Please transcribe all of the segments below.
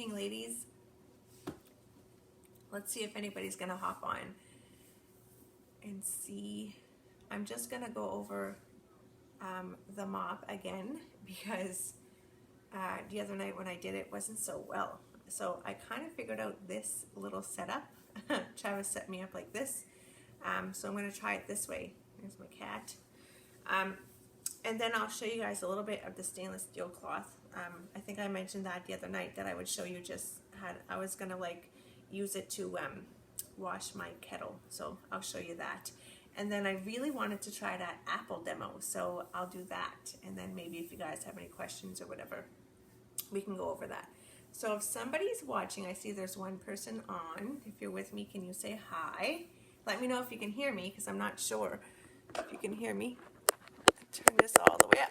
evening, ladies. Let's see if anybody's gonna hop on and see. I'm just gonna go over the mop again because the other night when I did it wasn't so well. So I kind of figured out this little setup. Travis set me up like this. So I'm gonna try it this way. There's my cat. And then I'll show you guys a little bit of the stainless steel cloth. I think I mentioned that the other night that I would show you I was gonna like use it to wash my kettle. So I'll show you that. And then I really wanted to try that Apple demo. So I'll do that. And then maybe if you guys have any questions or whatever, we can go over that. So if somebody's watching, I see there's one person on. If you're with me, can you say hi? Let me know if you can hear me because I'm not sure if you can hear me. Turn this all the way up.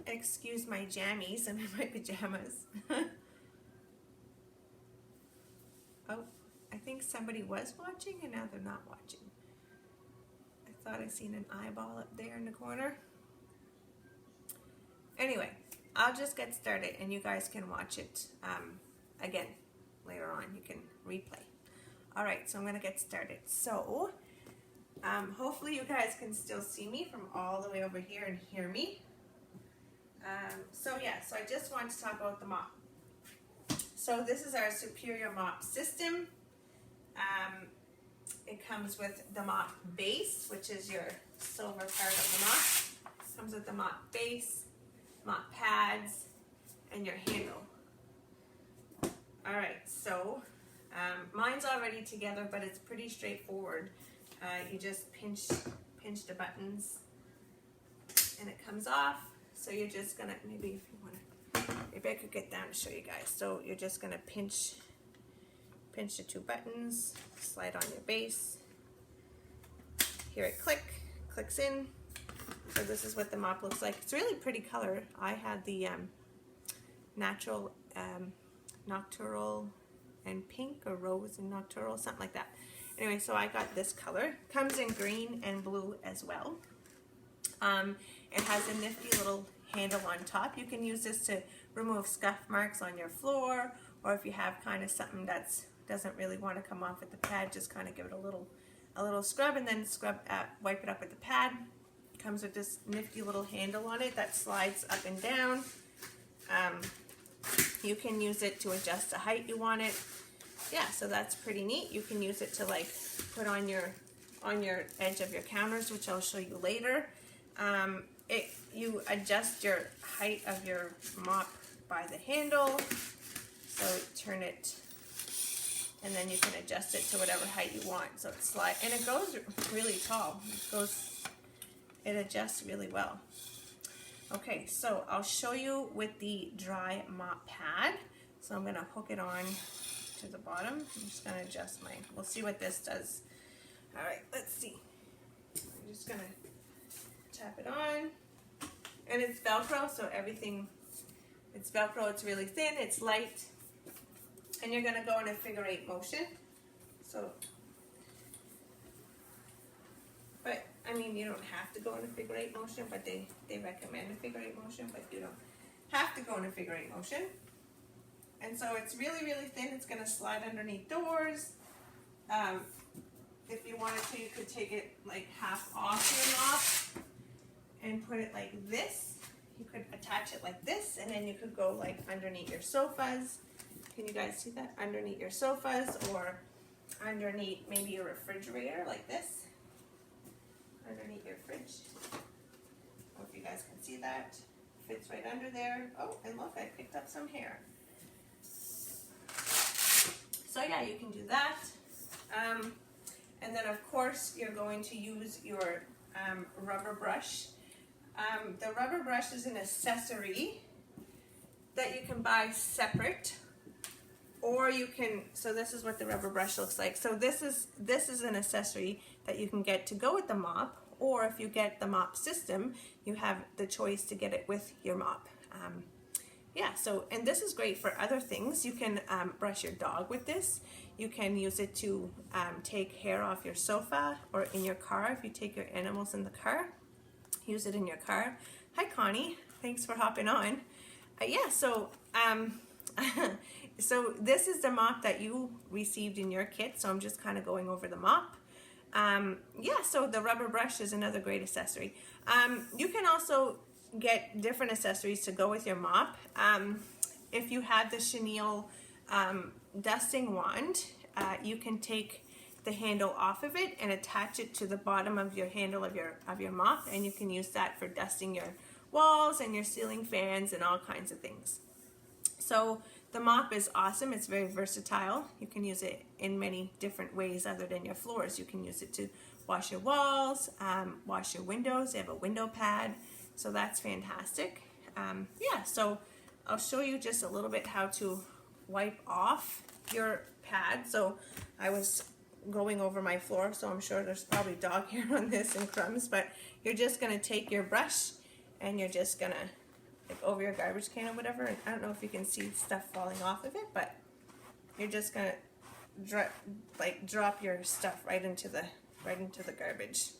Excuse my jammies. I'm in my pajamas. Oh, I think somebody was watching and now they're not watching. I thought I seen an eyeball up there in the corner. Anyway, I'll just get started and you guys can watch it again later on. You can replay. All right, so I'm going to get started. So hopefully you guys can still see me from all the way over here and hear me. So I just want to talk about the mop. So this is our Superior Mop System. It comes with the mop base, which is your silver part of the mop. It comes with the mop base, mop pads, and your handle. All right, so mine's already together, but it's pretty straightforward. You just pinch the buttons and it comes off. So you're just gonna, maybe I could get down to show you guys. So you're just gonna pinch the two buttons, slide on your base. Hear it clicks in. So this is what the mop looks like. It's really pretty color. I had the natural nocturnal and pink, or rose and nocturnal, something like that. Anyway, so I got this color. Comes in green and blue as well. It has a nifty little handle on top. You can use this to remove scuff marks on your floor, or if you have kind of something that doesn't really want to come off with the pad, just kind of give it a little scrub and then wipe it up with the pad. It comes with this nifty little handle on it that slides up and down. You can use it to adjust the height you want it. Yeah, so that's pretty neat. You can use it to like put on your edge of your counters, which I'll show you later. You adjust your height of your mop by the handle. So turn it, and then you can adjust it to whatever height you want. So it slides, and it goes really tall. It adjusts really well. Okay, so I'll show you with the dry mop pad. So I'm gonna hook it on to the bottom. I'm just gonna adjust we'll see what this does. All right, let's see. I'm just gonna tap it on, and it's Velcro, so it's Velcro. It's really thin, it's light, and you're gonna go in a figure 8 motion. So, but I mean, you don't have to go in a figure 8 motion, but they recommend a figure 8 motion, but you don't have to go in a figure 8 motion. And so it's really, really thin. It's gonna slide underneath doors. If you wanted to, you could take it like half off your mop and put it like this. You could attach it like this, and then you could go like underneath your sofas. Can you guys see that? Underneath your sofas, or underneath maybe your refrigerator like this. Underneath your fridge. Hope you guys can see that. Fits right under there. Oh, and look, I picked up some hair. So yeah, you can do that. And then of course you're going to use your rubber brush. The rubber brush is an accessory that you can buy separate, or you can, so this is what the rubber brush looks like. So this is an accessory that you can get to go with the mop, or if you get the mop system, you have the choice to get it with your mop. Yeah, so, and this is great for other things. You can brush your dog with this. You can use it to take hair off your sofa or in your car if you take your animals in the car. Use it in your car. Hi, Connie. Thanks for hopping on. Yeah, so so this is the mop that you received in your kit, so I'm just kind of going over the mop. Yeah, so the rubber brush is another great accessory. You can also get different accessories to go with your mop. If you have the chenille dusting wand, you can take the handle off of it and attach it to the bottom of your handle of your mop, and you can use that for dusting your walls and your ceiling fans and all kinds of things. So the mop is awesome. It's very versatile. You can use it in many different ways other than your floors. You can use it to wash your walls, wash your windows. They have a window pad, so that's fantastic. Yeah, so I'll show you just a little bit how to wipe off your pad. So I was going over my floor, so I'm sure there's probably dog hair on this and crumbs, but you're just gonna take your brush and you're just gonna, like, over your garbage can or whatever, and I don't know if you can see stuff falling off of it, but you're just gonna drop your stuff right into the garbage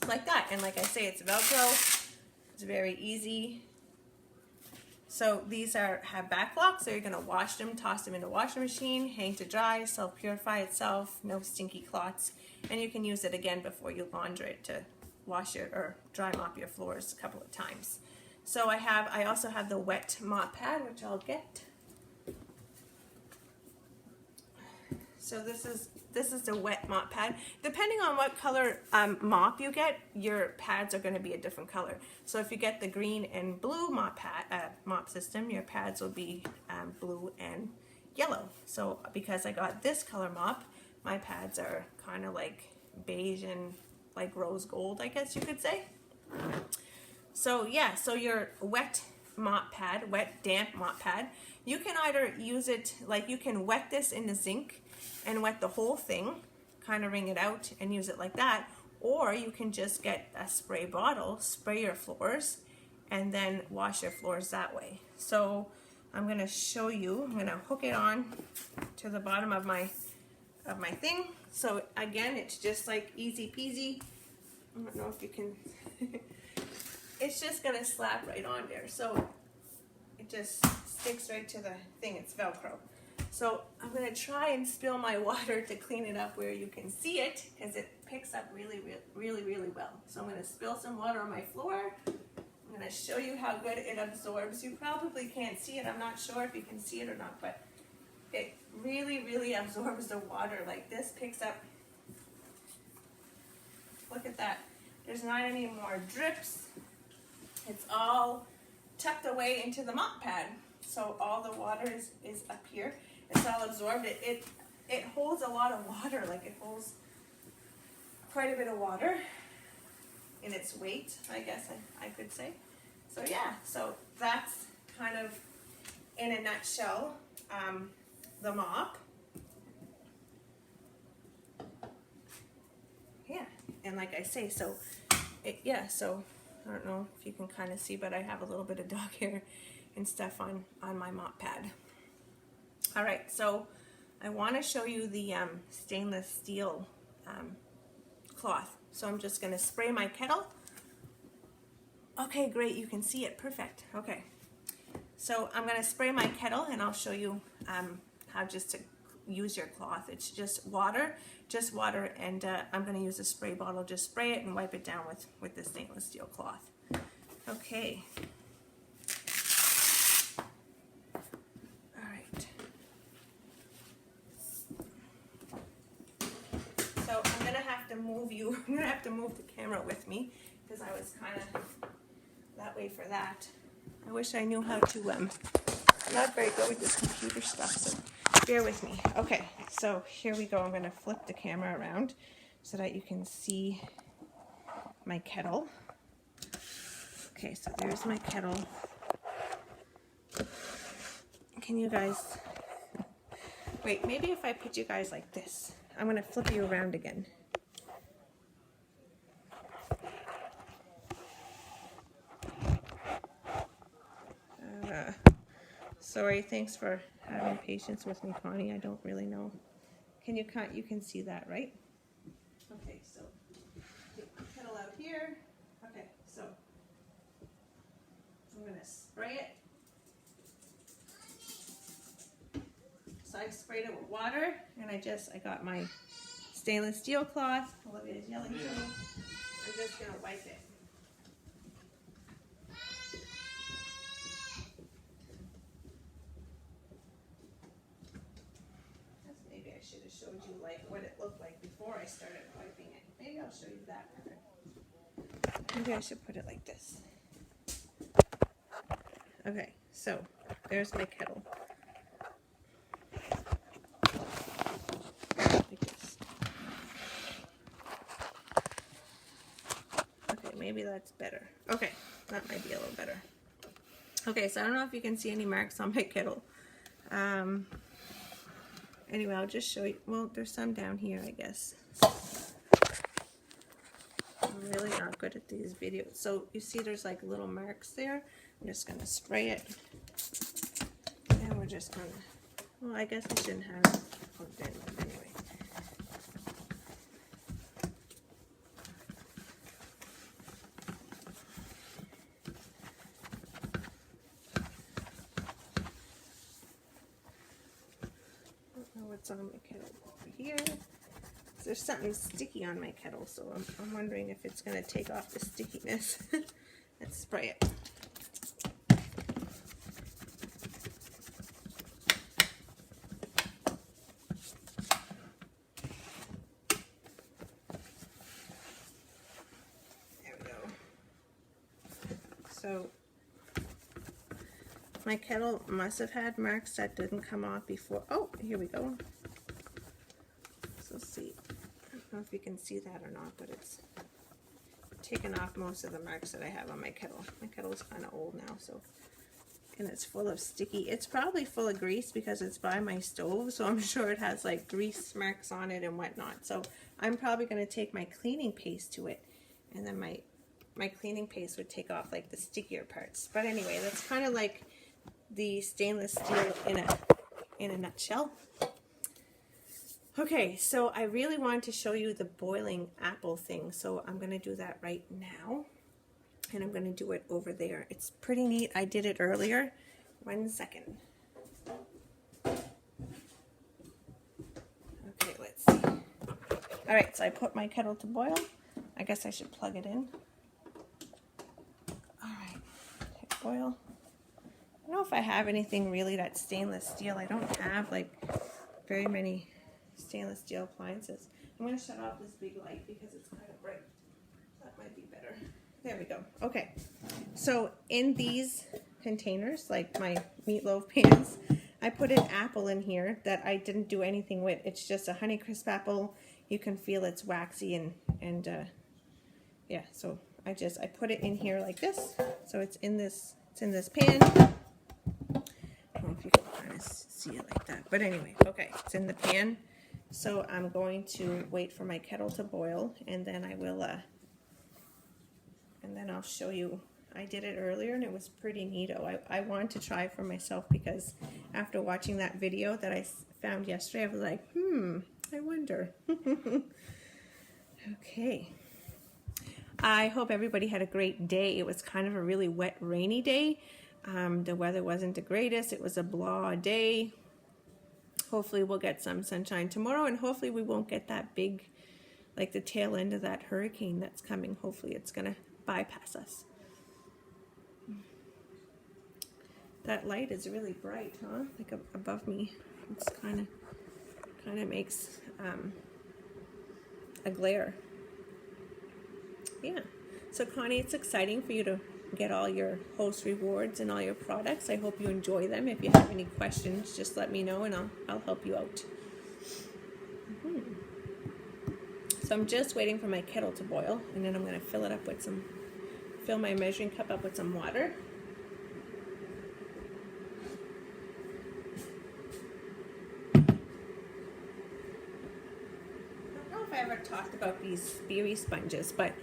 like that. And like I say, it's Velcro. It's very easy. So these have back locks, so you're gonna wash them, toss them in the washing machine, hang to dry, self-purify itself, no stinky clots, and you can use it again before you launder it to wash your or dry mop your floors a couple of times. So I also have the wet mop pad, which I'll get. So this is the wet mop pad. Depending on what color mop you get, your pads are going to be a different color. So if you get the green and blue mop system, your pads will be blue and yellow. So because I got this color mop, my pads are kind of like beige and like rose gold, I guess you could say. So yeah, so your wet mop pad, wet damp mop pad, you can either use it, like you can wet this in the zinc and wet the whole thing, kind of wring it out and use it like that, or you can just get a spray bottle, spray your floors, and then wash your floors that way. So I'm going to show you, I'm going to hook it on to the bottom of my thing. So again, it's just like easy peasy. I don't know if you can it's just gonna slap right on there, so it just sticks right to the thing. It's Velcro. So I'm gonna try and spill my water to clean it up where you can see it, because it picks up really well. So I'm gonna spill some water on my floor. I'm gonna show you how good it absorbs. You probably can't see it. I'm not sure if you can see it or not, but it really absorbs the water. Like, this picks up. Look at that. There's not any more drips. It's all tucked away into the mop pad. So all the water is up here. It's all absorbed. It holds a lot of water. Like, it holds quite a bit of water in its weight, I guess I could say. So yeah, so that's kind of, in a nutshell, the mop. Yeah, and like I say, so so I don't know if you can kind of see, but I have a little bit of dog hair and stuff on my mop pad. All right, so I want to show you the stainless steel cloth. So I'm just going to spray my kettle. Okay, great, you can see it, perfect. Okay, so I'm going to spray my kettle, and I'll show you how just to use your cloth. It's just water, and I'm going to use a spray bottle. Just spray it and wipe it down with the stainless steel cloth. Okay. All right. So I'm going to have to move you. I'm going to have to move the camera with me, because I was kind of that way for that. I wish I knew how to, I'm not very good with this computer stuff, so bear with me. Okay, so here we go. I'm going to flip the camera around so that you can see my kettle. Okay, so there's my kettle. Can you guys, wait, maybe if I put you guys like this. I'm going to flip you around again. Sorry, thanks for having patience with me, Connie. I don't really know. You can see that, right? Okay, so take my kettle out here. Okay, so I'm going to spray it sprayed it with water, and I got my stainless steel cloth. Olivia's yelling at me. I'm just gonna wipe it. Maybe I should have showed you like what it looked like before I started wiping it. Maybe I'll show you that better. Maybe I should put it like this. Okay, so there's my kettle. Like this. Okay, maybe that's better. Okay, that might be a little better. Okay, so I don't know if you can see any marks on my kettle. Anyway, I'll just show you. Well, there's some down here, I guess. I'm really not good at these videos. So you see there's like little marks there. I'm just going to spray it. And we're just going to, well, I guess I shouldn't have it plugged in, but anyway. What's on my kettle over here? There's something sticky on my kettle, so I'm wondering if it's going to take off the stickiness. Let's spray it. There we go. So my kettle must have had marks that didn't come off before. Oh, here we go. So see, I don't know if you can see that or not, but it's taken off most of the marks that I have on my kettle. My kettle's kind of old now, so, and it's full of sticky. It's probably full of grease because it's by my stove, so I'm sure it has like grease marks on it and whatnot. So I'm probably going to take my cleaning paste to it, and then my cleaning paste would take off like the stickier parts. But anyway, that's kind of like the stainless steel in a nutshell. Okay, so I really wanted to show you the boiling apple thing, so I'm going to do that right now, and I'm going to do it over there. It's pretty neat. I did it earlier. 1 second. Okay, let's see. All right, so I put my kettle to boil. I guess I should plug it in. All right, hit boil. I don't know if I have anything really that's stainless steel. I don't have like very many stainless steel appliances. I'm going to shut off this big light because it's kind of bright. That might be better. There we go. Okay, so in these containers, like my meatloaf pans, I put an apple in here that I didn't do anything with. It's just a Honeycrisp apple. You can feel it's waxy and yeah. So I put it in here like this. So it's in this pan. I don't know if you can kind of see it like that, but anyway, okay, it's in the pan. So I'm going to wait for my kettle to boil, and then I will, and then I'll show you. I did it earlier, and it was pretty neato. I wanted to try it for myself because after watching that video that I found yesterday, I was like, I wonder. Okay. I hope everybody had a great day. It was kind of a really wet, rainy day. The weather wasn't the greatest. It was a blah day. Hopefully we'll get some sunshine tomorrow, and hopefully we won't get that big, like the tail end of that hurricane that's coming. Hopefully it's going to bypass us. That light is really bright, huh? Like above me. It's kind of makes a glare. Yeah. So Connie, it's exciting for you to get all your host rewards and all your products. I hope you enjoy them. If you have any questions, just let me know and I'll help you out. So I'm just waiting for my kettle to boil, and then I'm going to fill my measuring cup up with some water. I don't know if I ever talked about these Speary sponges, but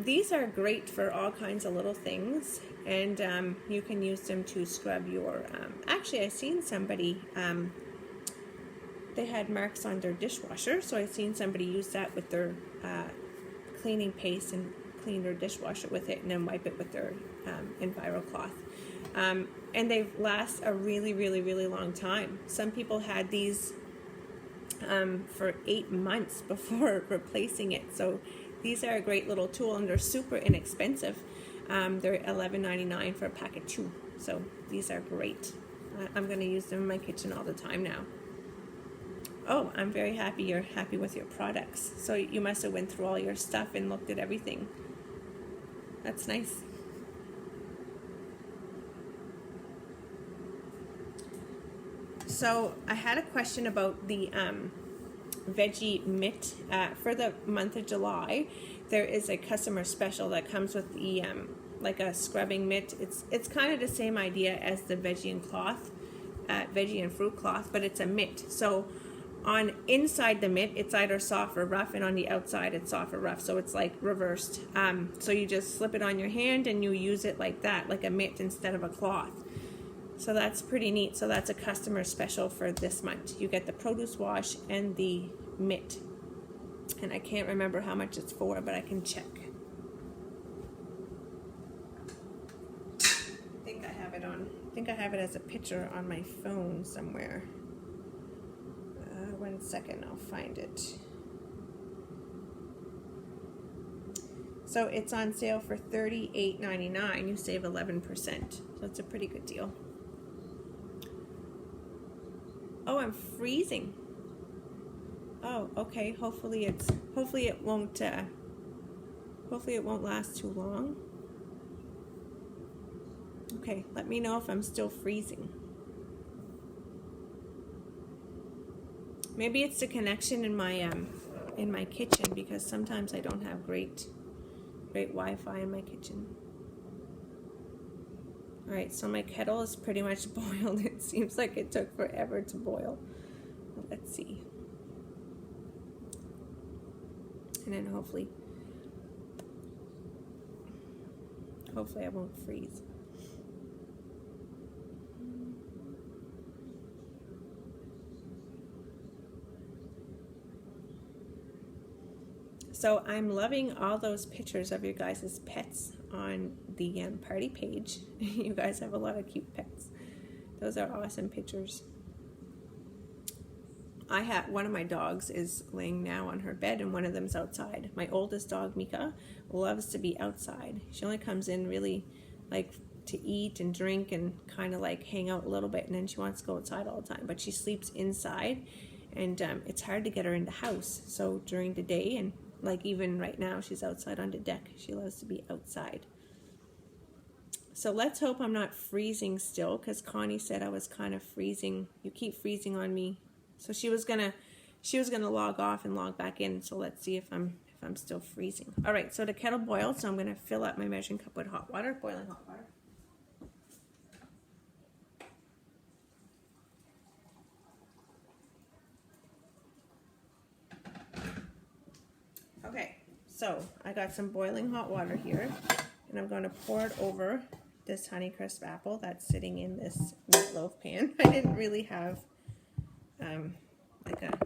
these are great for all kinds of little things, and you can use them to scrub your, actually I seen somebody, they had marks on their dishwasher, so I seen somebody use that with their cleaning paste and clean their dishwasher with it, and then wipe it with their Enviro cloth. And they last a really, really, really long time. Some people had these for 8 months before replacing it. So these are a great little tool, and they're super inexpensive. They're $11.99 for a pack of 2. So these are great. I'm going to use them in my kitchen all the time now. Oh, I'm very happy you're happy with your products. So you must have went through all your stuff and looked at everything. That's nice. So I had a question about the veggie mitt. For the month of July, there is a customer special that comes with the like a scrubbing mitt. It's kind of the same idea as the veggie and fruit cloth, but it's a mitt. So on inside the mitt, it's either soft or rough, and on the outside, it's soft or rough. So it's like reversed. So you just slip it on your hand and you use it like that, like a mitt instead of a cloth. So that's pretty neat. So that's a customer special for this month. You get the produce wash and the mitt. And I can't remember how much it's for, but I can check. I think I have it as a picture on my phone somewhere. 1 second, I'll find it. So it's on sale for $38.99. You save 11%. So it's a pretty good deal. Oh, I'm freezing. Oh, okay. Hopefully it won't last too long. Okay, let me know if I'm still freezing. Maybe it's the connection in my kitchen, because sometimes I don't have great Wi-Fi in my kitchen. All right, so my kettle is pretty much boiled. It seems like it took forever to boil. Let's see. And then hopefully I won't freeze. So I'm loving all those pictures of your guys' pets on the party page. You guys have a lot of cute pets. Those are awesome pictures. One of my dogs is laying now on her bed, and one of them's outside. My oldest dog, Mika, loves to be outside. She only comes in really like to eat and drink and kind of like hang out a little bit, and then she wants to go outside all the time. But she sleeps inside, and it's hard to get her in the house. So during the day, and like even right now, she's outside on the deck. She loves to be outside. So let's hope I'm not freezing still, because Connie said I was kind of freezing. You keep freezing on me. So she was gonna log off and log back in. So let's see if I'm still freezing. All right, so the kettle boiled, so I'm gonna fill up my measuring cup with hot water, boiling hot water. Okay, so I got some boiling hot water here, and I'm going to pour it over this Honeycrisp apple that's sitting in this meatloaf pan. I didn't really have like a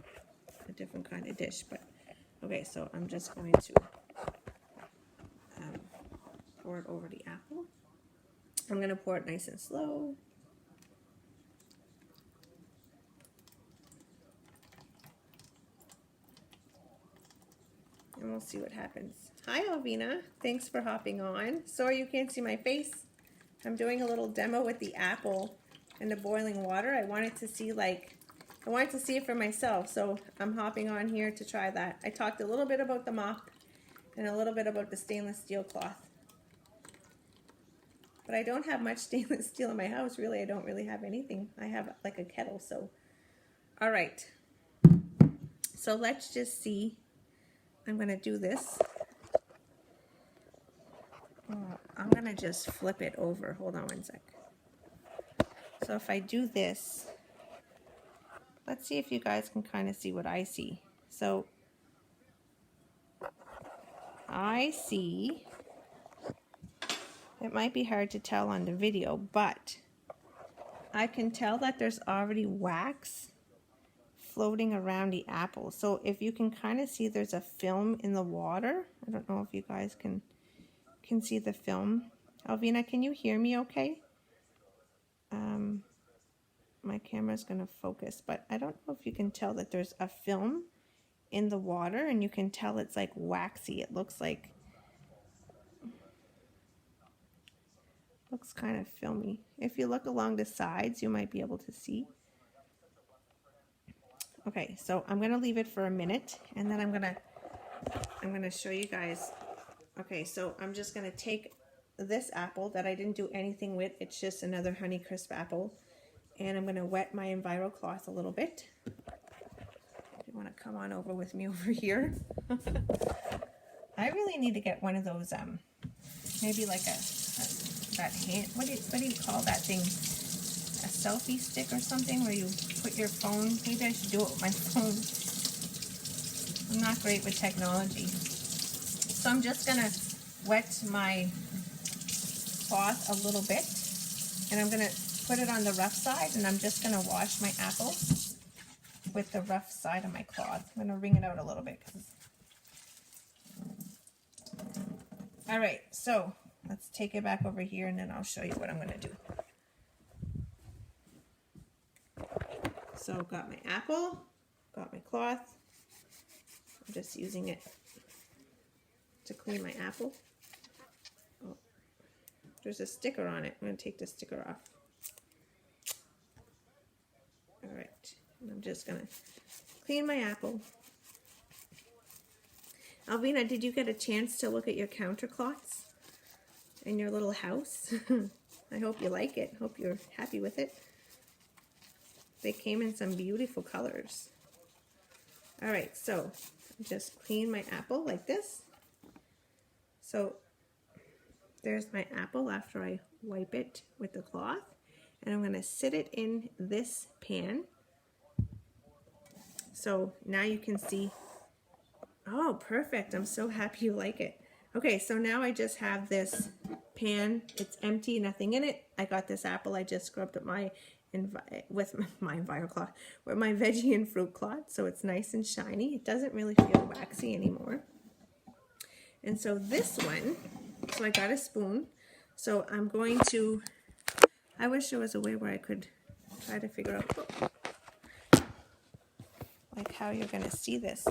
different kind of dish, but okay, so I'm just going to pour it over the apple. I'm going to pour it nice and slow. And we'll see what happens. Hi, Alvina. Thanks for hopping on. Sorry you can't see my face. I'm doing a little demo with the apple and the boiling water. I wanted to see it for myself, so I'm hopping on here to try that. I talked a little bit about the mop and a little bit about the stainless steel cloth. But I don't have much stainless steel in my house, really. I don't really have anything. I have like a kettle, so. All right. So let's just see. I'm going to do this. I'm going to just flip it over. Hold on 1 sec. So if I do this, let's see if you guys can kind of see what I see. So I see, it might be hard to tell on the video, but I can tell that there's already wax floating around the apple. So if you can kind of see, there's a film in the water. I don't know if you guys can see the film. Alvina, can you hear me okay? my camera's gonna focus, but I don't know if you can tell that there's a film in the water, and you can tell it's like waxy. It looks kind of filmy. If you look along the sides, you might be able to see. Okay, so I'm gonna leave it for a minute, and then I'm gonna show you guys. Okay, so I'm just gonna take this apple that I didn't do anything with. It's just another Honeycrisp apple, and I'm gonna wet my Enviro cloth a little bit. If you want to come on over with me over here. I really need to get one of those maybe like that hand, what do you call that thing, a selfie stick or something, where you put your phone. Maybe I should do it with my phone. I'm not great with technology. So I'm just gonna wet my cloth a little bit, and I'm gonna put it on the rough side, and I'm just gonna wash my apple with the rough side of my cloth. I'm gonna wring it out a little bit. All right, so let's take it back over here, and then I'll show you what I'm gonna do. So got my apple, got my cloth. I'm just using it to clean my apple. Oh, there's a sticker on it. I'm gonna take the sticker off. All right, and I'm just gonna clean my apple. Alvina, did you get a chance to look at your counter cloths in your little house? I hope you like it. Hope you're happy with it. They came in some beautiful colors. All right, so just clean my apple like this. So there's my apple after I wipe it with the cloth, and I'm gonna sit it in this pan. So now you can see. Oh, perfect. I'm so happy you like it. Okay, so now I just have this pan. It's empty, nothing in it. I got this apple. I just scrubbed it with my Enviro cloth, with my veggie and fruit cloth, so it's nice and shiny. It doesn't really feel waxy anymore. And so this one, so I got a spoon. So I'm going to, I wish there was a way where I could try to figure out like how you're going to see this.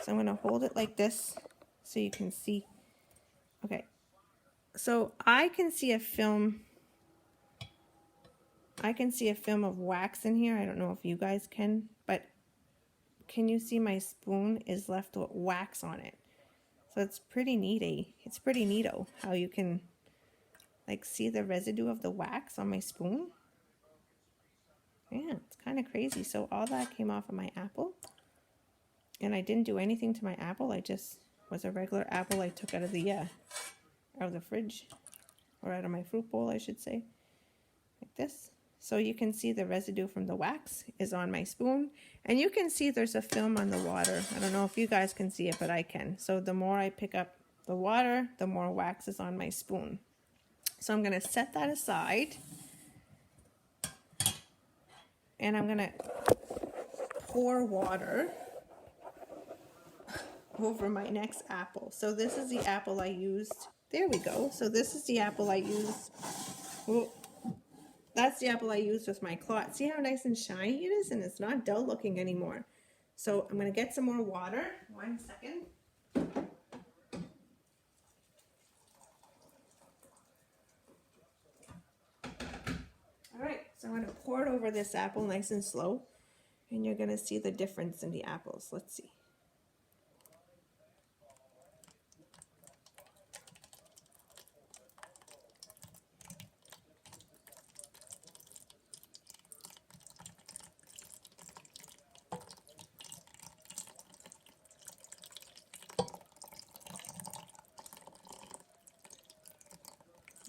So I'm going to hold it like this so you can see. Okay, so I can see a film. I can see a film of wax in here. I don't know if you guys can, but can you see my spoon is left with wax on it? So it's pretty neaty. It's pretty neato how you can like see the residue of the wax on my spoon. Yeah, it's kind of crazy. So all that came off of my apple. And I didn't do anything to my apple. I just was a regular apple I took out of the fridge, or out of my fruit bowl, I should say, like this. So you can see the residue from the wax is on my spoon, and you can see there's a film on the water. I don't know if you guys can see it, but I can. So the more I pick up the water, the more wax is on my spoon. So I'm going to set that aside, and I'm going to pour water over my next apple. So this is the apple I used. There we go. So this is the apple I used. Well, that's the apple I used with my cloth. See how nice and shiny it is? And it's not dull looking anymore. So I'm going to get some more water. 1 second. All right. So I'm going to pour it over this apple nice and slow. And you're going to see the difference in the apples. Let's see.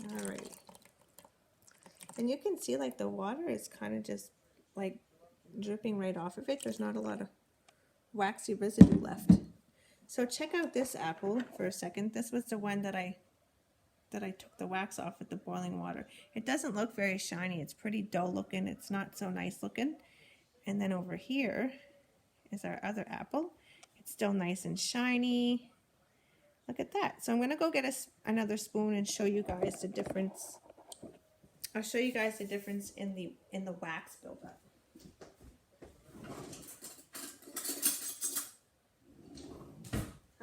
All right. And you can see like the water is kind of just like dripping right off of it. There's not a lot of waxy residue left. So check out this apple for a second. This was the one that I took the wax off with the boiling water. It doesn't look very shiny. It's pretty dull looking. It's not so nice looking. And then over here is our other apple. It's still nice and shiny. Look at that. So I'm going to go get another spoon and show you guys the difference I'll show you guys the difference in the wax buildup.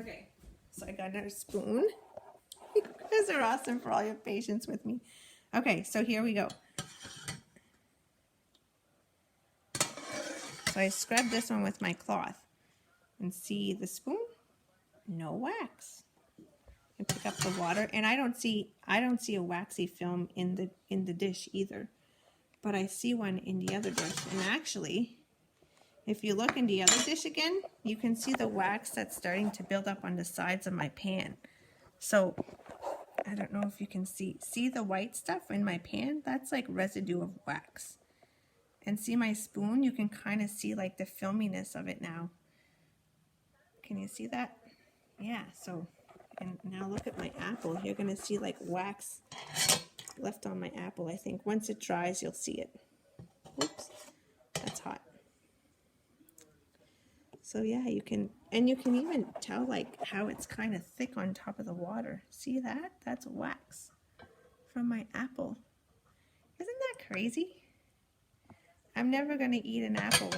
Okay, so I got another spoon. You guys are awesome for all your patience with me. Okay, so here we go. So I scrubbed this one with my cloth. And see the spoon? No wax. I pick up the water, and I don't see a waxy film in the dish either. But I see one in the other dish. And actually, if you look in the other dish again, you can see the wax that's starting to build up on the sides of my pan. So I don't know if you can see the white stuff in my pan? That's like residue of wax. And see my spoon? You can kind of see like the filminess of it now. Can you see that? Yeah, so, and now look at my apple. You're going to see like wax left on my apple, I think. Once it dries, you'll see it. Oops, that's hot. So yeah, you can even tell like how it's kind of thick on top of the water. See that? That's wax from my apple. Isn't that crazy? I'm never going to eat an apple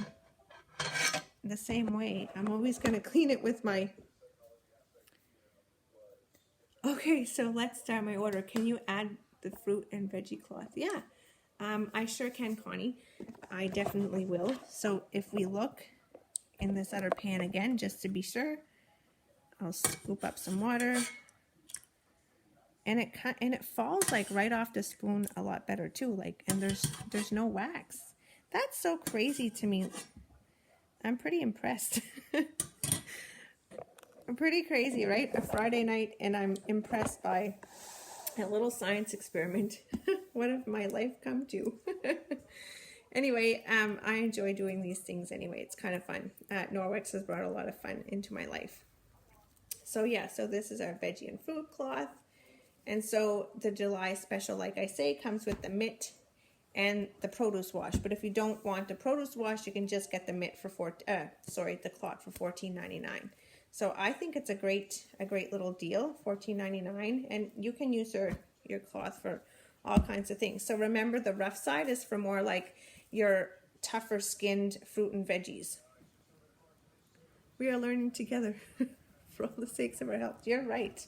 the same way. I'm always going to clean it with my... Okay, so let's start my order. Can you add the fruit and veggie cloth? Yeah, I sure can, Connie. I definitely will. So if we look in this other pan again, just to be sure, I'll scoop up some water. And it falls like right off the spoon a lot better too. Like, and there's no wax. That's so crazy to me. I'm pretty impressed. I'm pretty crazy, right? A Friday night, and I'm impressed by a little science experiment. What have my life come to? Anyway, I enjoy doing these things anyway. It's kind of fun. Norwex has brought a lot of fun into my life. So yeah, so this is our veggie and fruit cloth. And so the July special, like I say, comes with the mitt and the produce wash. But if you don't want the produce wash, you can just get the mitt for the cloth for $14.99. So I think it's a great little deal, $14.99, and you can use your cloth for all kinds of things. So remember, the rough side is for more like your tougher skinned fruit and veggies. We are learning together for all the sakes of our health. You're right.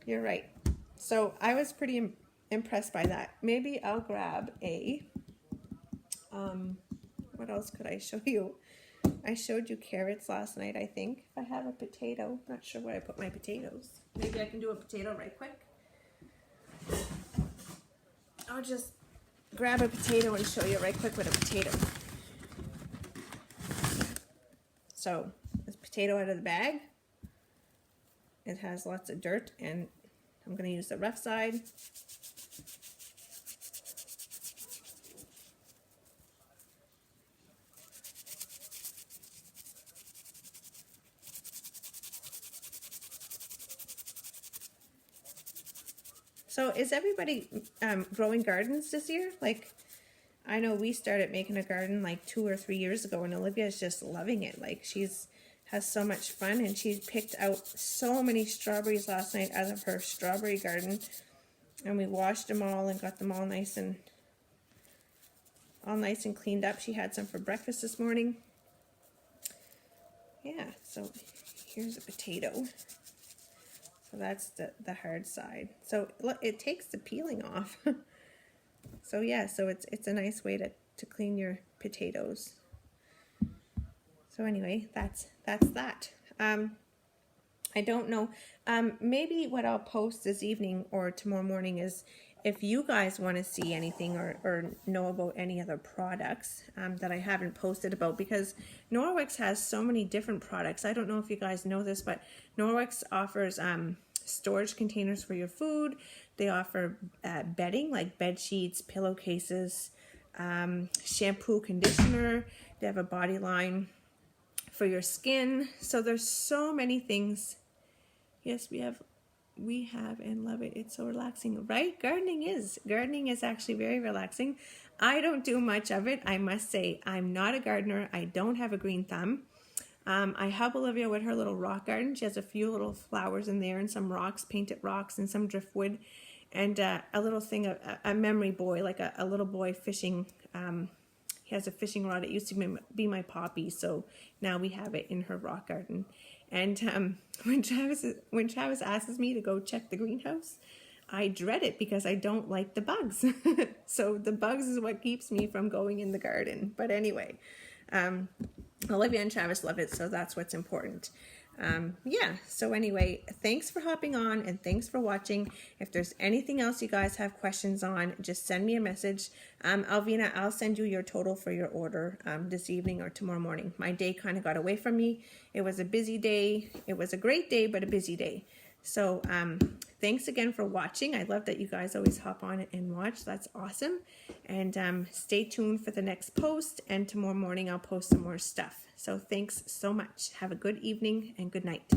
You're right. So I was pretty impressed by that. Maybe I'll grab a, what else could I show you? I showed you carrots last night, I think. If I have a potato, not sure where I put my potatoes. Maybe I can do a potato right quick. I'll just grab a potato and show you right quick with a potato. So, this potato out of the bag. It has lots of dirt, and I'm going to use the rough side. So is everybody growing gardens this year? Like, I know we started making a garden like 2 or 3 years ago, and Olivia's just loving it. Like, has so much fun, and she picked out so many strawberries last night out of her strawberry garden, and we washed them all and got them all nice and cleaned up. She had some for breakfast this morning. Yeah, so here's a potato. So that's the hard side. So look, it takes the peeling off. So yeah, so it's a nice way to clean your potatoes. So anyway, that's that. I don't know. Maybe what I'll post this evening or tomorrow morning is if you guys want to see anything or know about any other products that I haven't posted about, because Norwex has so many different products. I don't know if you guys know this, but Norwex offers storage containers for your food. They offer bedding, like bed sheets, pillowcases, shampoo, conditioner. They have a body line for your skin. So there's so many things. Yes, we have and love it. It's so relaxing, right? Gardening is actually very relaxing. I don't do much of it. I must say, I'm not a gardener. I don't have a green thumb. I help Olivia with her little rock garden. She has a few little flowers in there and some rocks, painted rocks, and some driftwood. and a little thing, a memory buoy, like a little boy fishing. He has a fishing rod. It used to be my Poppy, so now we have it in her rock garden. And when Travis asks me to go check the greenhouse, I dread it because I don't like the bugs. So the bugs is what keeps me from going in the garden. But anyway, Olivia and Travis love it, so that's what's important. Yeah, so anyway, thanks for hopping on and thanks for watching. If there's anything else you guys have questions on, just send me a message. Alvina, I'll send you your total for your order this evening or tomorrow morning. My day kind of got away from me. It was a busy day. It was a great day, but a busy day. So thanks again for watching. I love that you guys always hop on and watch. That's awesome. And stay tuned for the next post. And tomorrow morning I'll post some more stuff. So thanks so much. Have a good evening and good night.